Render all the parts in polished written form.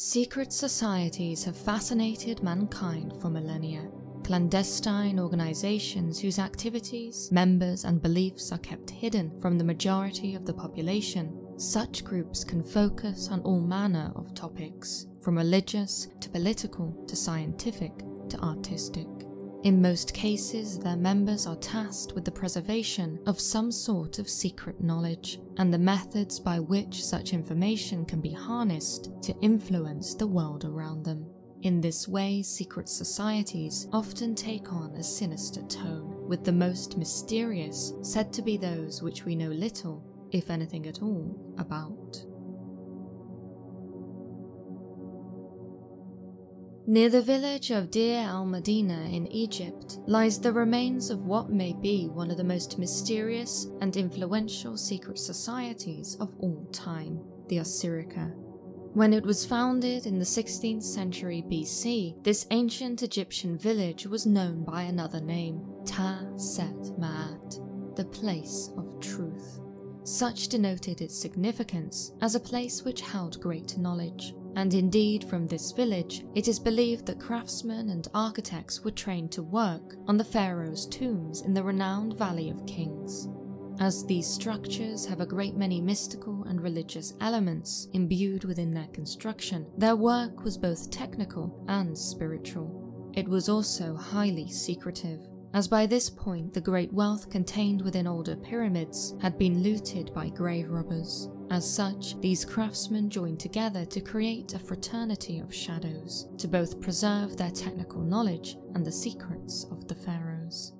Secret societies have fascinated mankind for millennia. Clandestine organizations whose activities, members, and beliefs are kept hidden from the majority of the population. Such groups can focus on all manner of topics, from religious to political to scientific to artistic. In most cases, their members are tasked with the preservation of some sort of secret knowledge and the methods by which such information can be harnessed to influence the world around them. In this way, secret societies often take on a sinister tone, with the most mysterious said to be those which we know little, if anything at all, about. Near the village of Deir al-Medina in Egypt lies the remains of what may be one of the most mysterious and influential secret societies of all time, the Asirica. When it was founded in the 16th century BC, this ancient Egyptian village was known by another name, Ta Set Ma'at, the place of truth. Such denoted its significance as a place which held great knowledge. And indeed, from this village, it is believed that craftsmen and architects were trained to work on the pharaoh's tombs in the renowned Valley of Kings. As these structures have a great many mystical and religious elements imbued within their construction, their work was both technical and spiritual. It was also highly secretive, as by this point the great wealth contained within older pyramids had been looted by grave robbers. As such, these craftsmen joined together to create a fraternity of shadows, to both preserve their technical knowledge and the secrets of the pharaohs.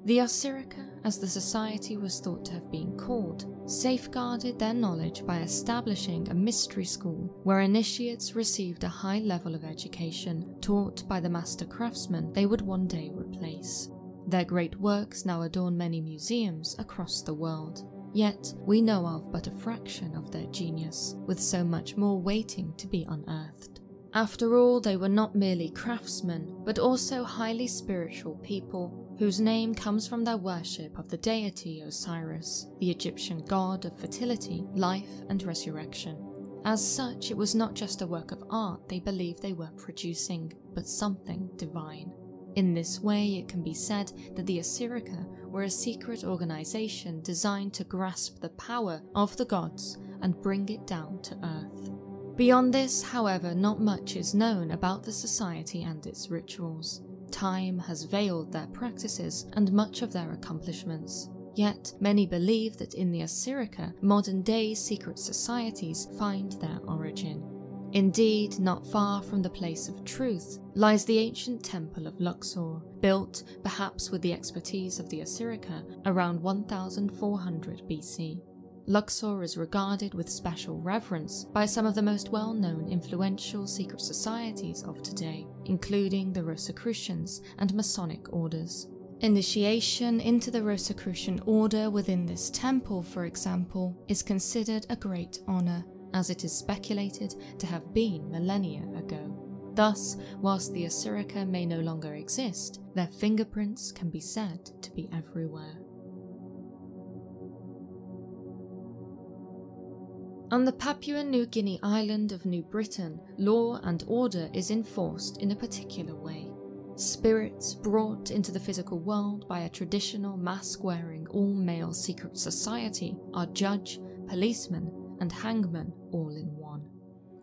The Asirica, as the society was thought to have been called, safeguarded their knowledge by establishing a mystery school where initiates received a high level of education taught by the master craftsmen they would one day replace. Their great works now adorn many museums across the world. Yet, we know of but a fraction of their genius, with so much more waiting to be unearthed. After all, they were not merely craftsmen, but also highly spiritual people, whose name comes from their worship of the deity Osiris, the Egyptian god of fertility, life, and resurrection. As such, it was not just a work of art they believed they were producing, but something divine. In this way, it can be said that the Asirica were a secret organization designed to grasp the power of the gods and bring it down to earth. Beyond this, however, not much is known about the society and its rituals. Time has veiled their practices and much of their accomplishments. Yet, many believe that in the Asirica, modern-day secret societies find their origin. Indeed, not far from the place of truth lies the ancient temple of Luxor, built, perhaps with the expertise of the Asirica, around 1400 BC. Luxor is regarded with special reverence by some of the most well-known influential secret societies of today, including the Rosicrucians and Masonic orders. Initiation into the Rosicrucian order within this temple, for example, is considered a great honor, as it is speculated to have been millennia ago. Thus, whilst the Asirica may no longer exist, their fingerprints can be said to be everywhere. On the Papua New Guinea island of New Britain, law and order is enforced in a particular way. Spirits brought into the physical world by a traditional mask-wearing all-male secret society are judge, policeman, and hangman all in one.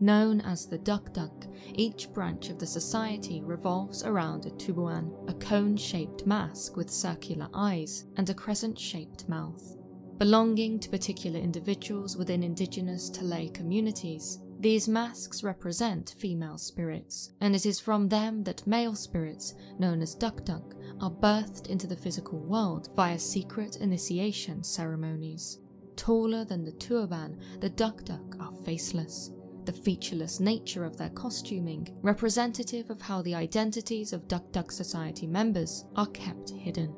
Known as the Duk-Duk, each branch of the society revolves around a tubuan, a cone-shaped mask with circular eyes and a crescent-shaped mouth. Belonging to particular individuals within indigenous Talay communities, these masks represent female spirits, and it is from them that male spirits, known as Duk-Duk, are birthed into the physical world via secret initiation ceremonies. Taller than the turban, the Duk-Duk are faceless, the featureless nature of their costuming representative of how the identities of Duk-Duk society members are kept hidden.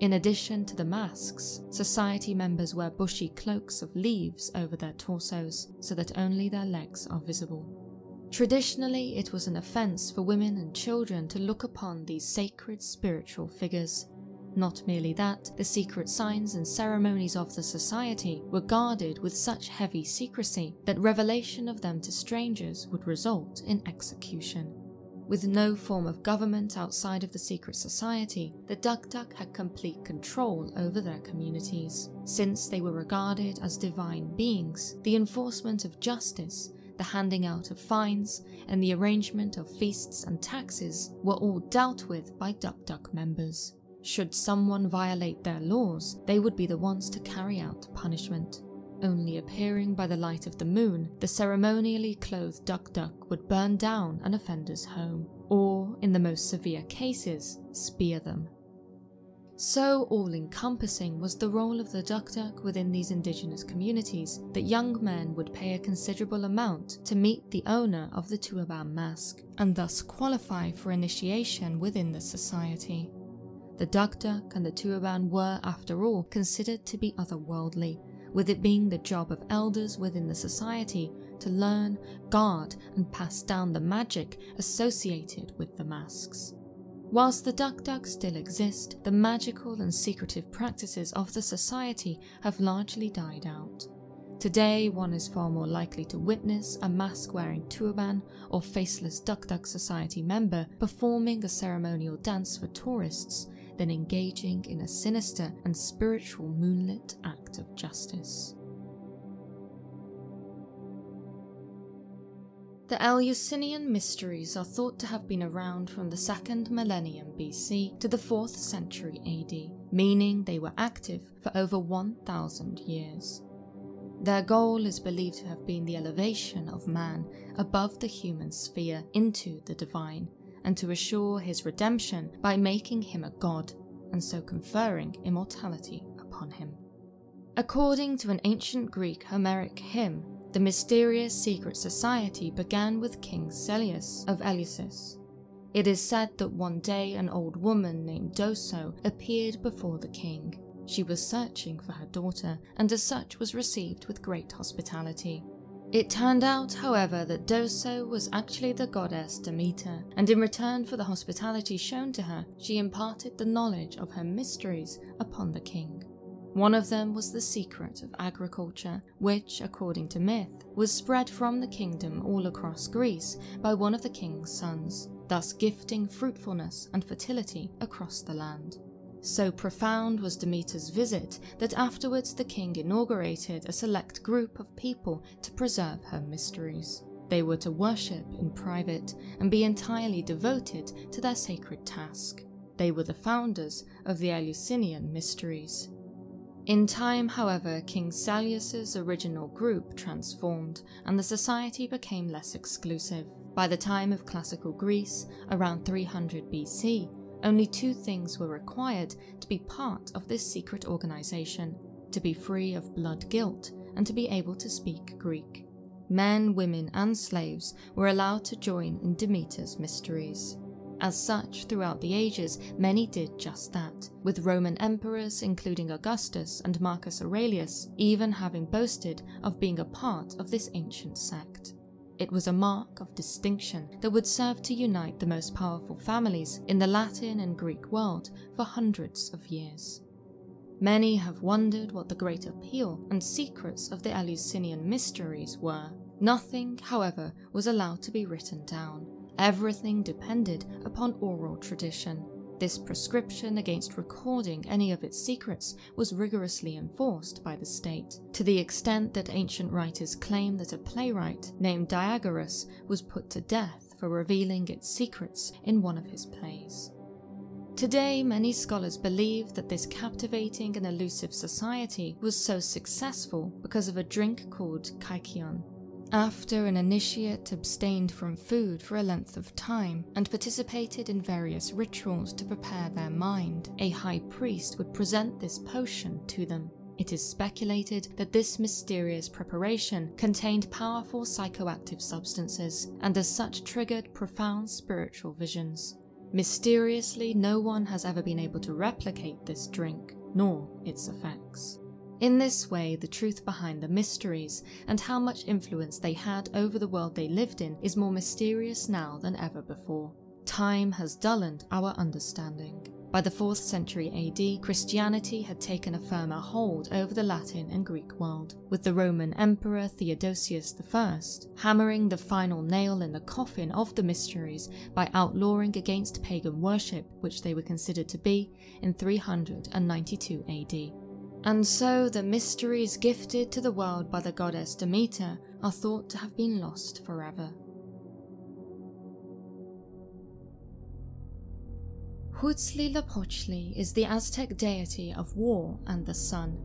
In addition to the masks, society members wear bushy cloaks of leaves over their torsos so that only their legs are visible. Traditionally, it was an offense for women and children to look upon these sacred spiritual figures. Not merely that, the secret signs and ceremonies of the society were guarded with such heavy secrecy that revelation of them to strangers would result in execution. With no form of government outside of the secret society, the Duk had complete control over their communities. Since they were regarded as divine beings, the enforcement of justice, the handing out of fines, and the arrangement of feasts and taxes were all dealt with by Duk members. Should someone violate their laws, they would be the ones to carry out punishment. Only appearing by the light of the moon, the ceremonially clothed Duk would burn down an offender's home, or, in the most severe cases, spear them. So all-encompassing was the role of the Duk within these indigenous communities that young men would pay a considerable amount to meet the owner of the Tuaban mask, and thus qualify for initiation within the society. The Duk and the Tuaban were, after all, considered to be otherworldly, with it being the job of elders within the society to learn, guard, and pass down the magic associated with the masks. Whilst the Duk still exist, the magical and secretive practices of the society have largely died out. Today, one is far more likely to witness a mask-wearing Tuaban or faceless Duk society member performing a ceremonial dance for tourists than engaging in a sinister and spiritual moonlit act of justice. The Alusinian Mysteries are thought to have been around from the 2nd millennium BC to the 4th century AD, meaning they were active for over 1,000 years. Their goal is believed to have been the elevation of man above the human sphere into the divine, and to assure his redemption by making him a god, and so conferring immortality upon him. According to an ancient Greek Homeric hymn, the mysterious secret society began with King Celius of Eleusis. It is said that one day an old woman named Doso appeared before the king. She was searching for her daughter, and as such was received with great hospitality. It turned out, however, that Doso was actually the goddess Demeter, and in return for the hospitality shown to her, she imparted the knowledge of her mysteries upon the king. One of them was the secret of agriculture, which, according to myth, was spread from the kingdom all across Greece by one of the king's sons, thus gifting fruitfulness and fertility across the land. So profound was Demeter's visit that afterwards the king inaugurated a select group of people to preserve her mysteries. They were to worship in private and be entirely devoted to their sacred task. They were the founders of the Alusinian Mysteries. In time, however, King Celius's original group transformed, and the society became less exclusive. By the time of classical Greece, around 300 BC, only two things were required to be part of this secret organization: to be free of blood guilt and to be able to speak Greek. Men, women, and slaves were allowed to join in Demeter's mysteries. As such, throughout the ages, many did just that, with Roman emperors, including Augustus and Marcus Aurelius, even having boasted of being a part of this ancient sect. It was a mark of distinction that would serve to unite the most powerful families in the Latin and Greek world for hundreds of years. Many have wondered what the great appeal and secrets of the Alusinian Mysteries were. Nothing, however, was allowed to be written down. Everything depended upon oral tradition. This prescription against recording any of its secrets was rigorously enforced by the state, to the extent that ancient writers claim that a playwright named Diagoras was put to death for revealing its secrets in one of his plays. Today, many scholars believe that this captivating and elusive society was so successful because of a drink called kaikion. After an initiate abstained from food for a length of time and participated in various rituals to prepare their mind, a high priest would present this potion to them. It is speculated that this mysterious preparation contained powerful psychoactive substances and as such triggered profound spiritual visions. Mysteriously, no one has ever been able to replicate this drink, nor its effects. In this way, the truth behind the mysteries and how much influence they had over the world they lived in is more mysterious now than ever before. Time has dulled our understanding, By the 4th century AD, Christianity had taken a firmer hold over the Latin and Greek world, with the Roman Emperor Theodosius I hammering the final nail in the coffin of the mysteries by outlawing against pagan worship, which they were considered to be, in 392 AD. And so the mysteries gifted to the world by the goddess Demeter are thought to have been lost forever. Hutzler is the Aztec deity of war and the sun.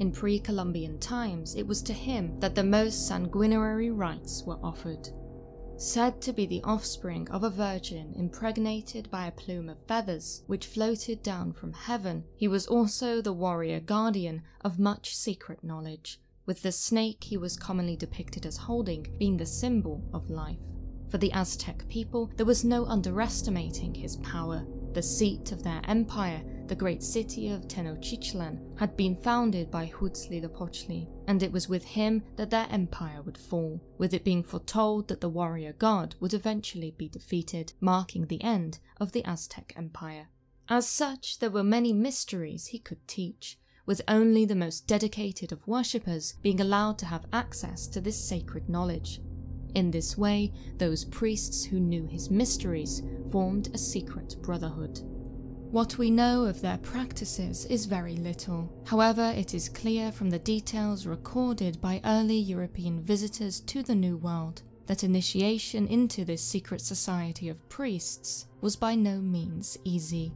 In pre-Columbian times, it was to him that the most sanguinary rites were offered. Said to be the offspring of a virgin impregnated by a plume of feathers which floated down from heaven, he was also the warrior guardian of much secret knowledge, with the snake he was commonly depicted as holding being the symbol of life. For the Aztec people, there was no underestimating his power. The seat of their empire, the great city of Tenochtitlan, had been founded by Huitzilopochtli, and it was with him that their empire would fall, with it being foretold that the warrior god would eventually be defeated, marking the end of the Aztec empire. As such, there were many mysteries he could teach, with only the most dedicated of worshippers being allowed to have access to this sacred knowledge. In this way, those priests who knew his mysteries formed a secret brotherhood. What we know of their practices is very little. However, it is clear from the details recorded by early European visitors to the New World that initiation into this secret society of priests was by no means easy.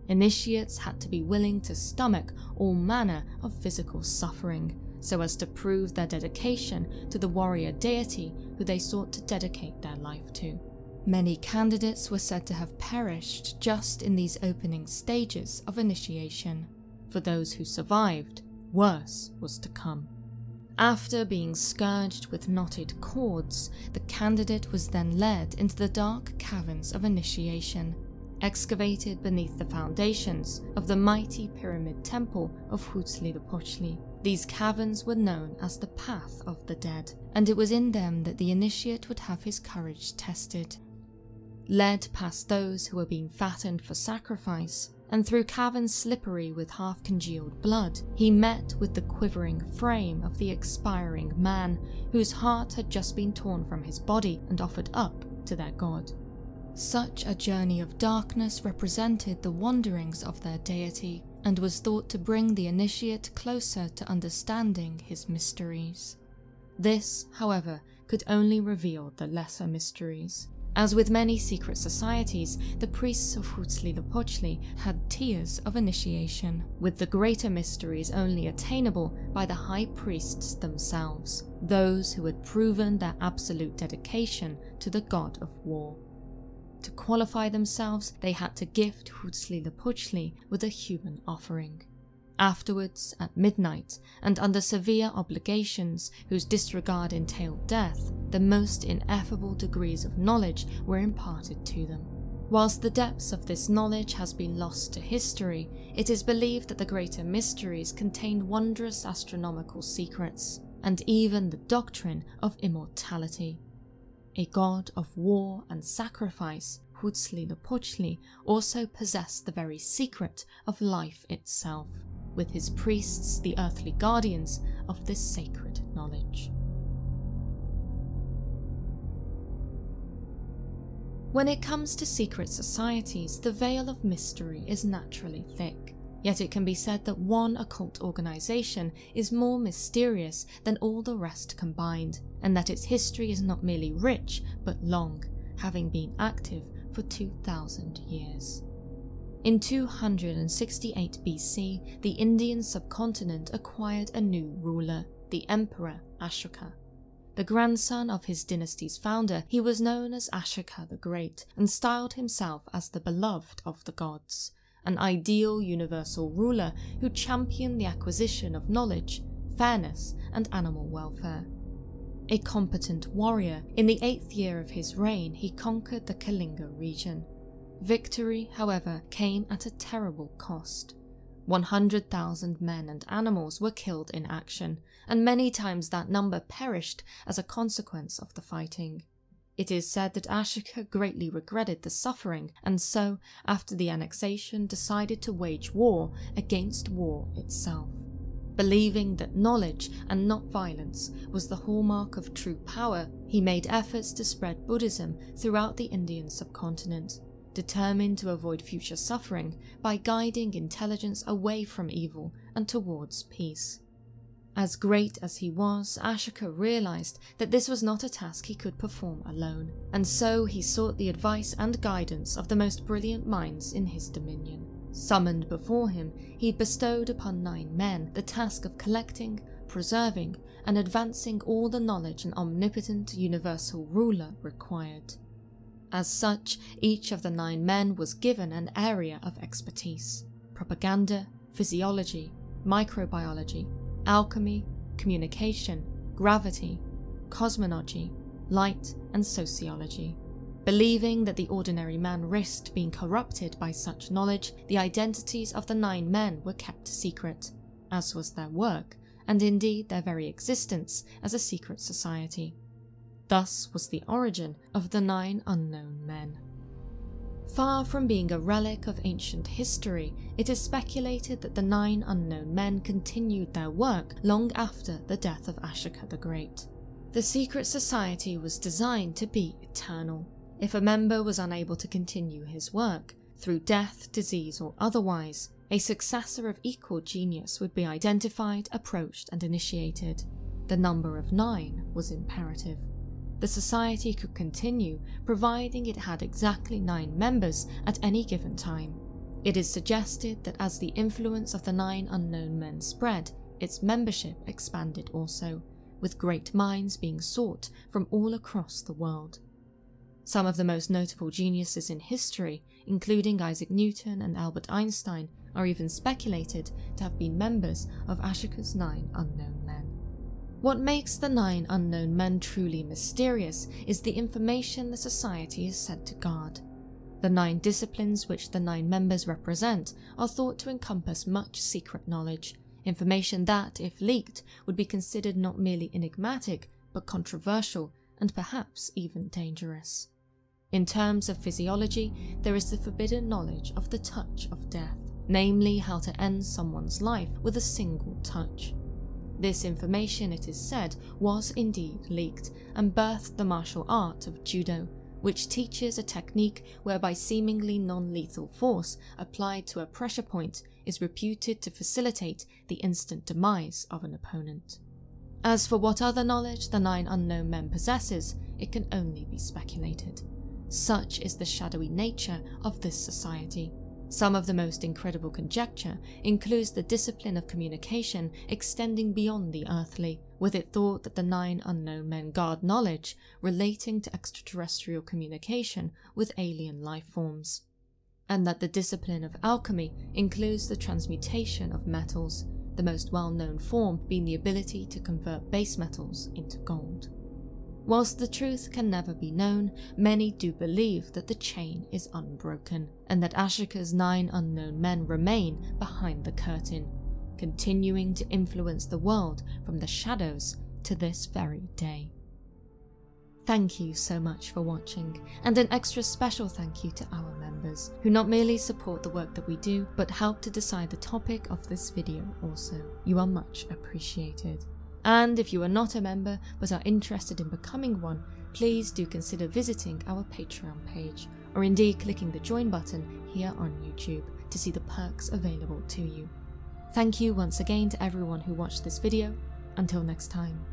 Initiates had to be willing to stomach all manner of physical suffering, so as to prove their dedication to the warrior deity who they sought to dedicate their life to. Many candidates were said to have perished just in these opening stages of initiation. For those who survived, worse was to come. After being scourged with knotted cords, the candidate was then led into the dark caverns of initiation, excavated beneath the foundations of the mighty pyramid temple of Huitzilopochtli. These caverns were known as the Path of the Dead, and it was in them that the initiate would have his courage tested. Led past those who were being fattened for sacrifice, and through caverns slippery with half-congealed blood, he met with the quivering frame of the expiring man, whose heart had just been torn from his body and offered up to their god. Such a journey of darkness represented the wanderings of their deity, and was thought to bring the initiate closer to understanding his mysteries. This, however, could only reveal the lesser mysteries. As with many secret societies, the priests of Huitzilopochtli had tiers of initiation, with the greater mysteries only attainable by the high priests themselves, those who had proven their absolute dedication to the god of war. To qualify themselves, they had to gift Huitzilopochtli with a human offering. Afterwards, at midnight, and under severe obligations whose disregard entailed death, the most ineffable degrees of knowledge were imparted to them. Whilst the depths of this knowledge has been lost to history, it is believed that the greater mysteries contained wondrous astronomical secrets, and even the doctrine of immortality. A god of war and sacrifice, Huitzilopochtli also possessed the very secret of life itself, with his priests the earthly guardians of this sacred knowledge. When it comes to secret societies, the veil of mystery is naturally thick. Yet it can be said that one occult organization is more mysterious than all the rest combined, and that its history is not merely rich but long, having been active for 2,000 years. In 268 BC, the Indian subcontinent acquired a new ruler, the Emperor Ashoka. The grandson of his dynasty's founder, he was known as Ashoka the Great, and styled himself as the beloved of the gods, an ideal universal ruler who championed the acquisition of knowledge, fairness, and animal welfare. A competent warrior, in the 8th year of his reign he conquered the Kalinga region. Victory, however, came at a terrible cost. 100,000 men and animals were killed in action, and many times that number perished as a consequence of the fighting. It is said that Asirica greatly regretted the suffering, and so, after the annexation, decided to wage war against war itself. Believing that knowledge and not violence was the hallmark of true power, he made efforts to spread Buddhism throughout the Indian subcontinent, determined to avoid future suffering by guiding intelligence away from evil and towards peace. As great as he was, Asirica realized that this was not a task he could perform alone, and so he sought the advice and guidance of the most brilliant minds in his dominion. Summoned before him, he bestowed upon 9 men the task of collecting, preserving, and advancing all the knowledge an omnipotent universal ruler required. As such, each of the 9 men was given an area of expertise: propaganda, physiology, microbiology, alchemy, communication, gravity, cosmology, light, and sociology. Believing that the ordinary man risked being corrupted by such knowledge, the identities of the 9 men were kept secret, as was their work, and indeed their very existence as a secret society. Thus was the origin of the 9 unknown men. Far from being a relic of ancient history, it is speculated that the 9 unknown men continued their work long after the death of Asirica the Great. The secret society was designed to be eternal. If a member was unable to continue his work, through death, disease, or otherwise, a successor of equal genius would be identified, approached, and initiated. The number of 9 was imperative. The society could continue, providing it had exactly 9 members at any given time. It is suggested that as the influence of the 9 unknown men spread, its membership expanded also, with great minds being sought from all across the world. Some of the most notable geniuses in history, including Isaac Newton and Albert Einstein, are even speculated to have been members of Asirica's 9 unknown men. What makes the 9 unknown men truly mysterious is the information the society is said to guard. The 9 disciplines which the 9 members represent are thought to encompass much secret knowledge, information that, if leaked, would be considered not merely enigmatic, but controversial and perhaps even dangerous. In terms of physiology, there is the forbidden knowledge of the touch of death, namely how to end someone's life with a single touch. This information, it is said, was indeed leaked and birthed the martial art of judo, which teaches a technique whereby seemingly non-lethal force applied to a pressure point is reputed to facilitate the instant demise of an opponent. As for what other knowledge the 9 unknown men possesses, it can only be speculated. Such is the shadowy nature of this society. Some of the most incredible conjecture includes the discipline of communication extending beyond the earthly, with it thought that the 9 unknown men guard knowledge relating to extraterrestrial communication with alien life forms, and that the discipline of alchemy includes the transmutation of metals, the most well-known form being the ability to convert base metals into gold. Whilst the truth can never be known, many do believe that the chain is unbroken, and that Asirica's 9 unknown men remain behind the curtain, continuing to influence the world from the shadows to this very day. Thank you so much for watching, and an extra special thank you to our members, who not merely support the work that we do, but help to decide the topic of this video also. You are much appreciated. And if you are not a member but are interested in becoming one, please do consider visiting our Patreon page, or indeed clicking the join button here on YouTube to see the perks available to you. Thank you once again to everyone who watched this video. Until next time.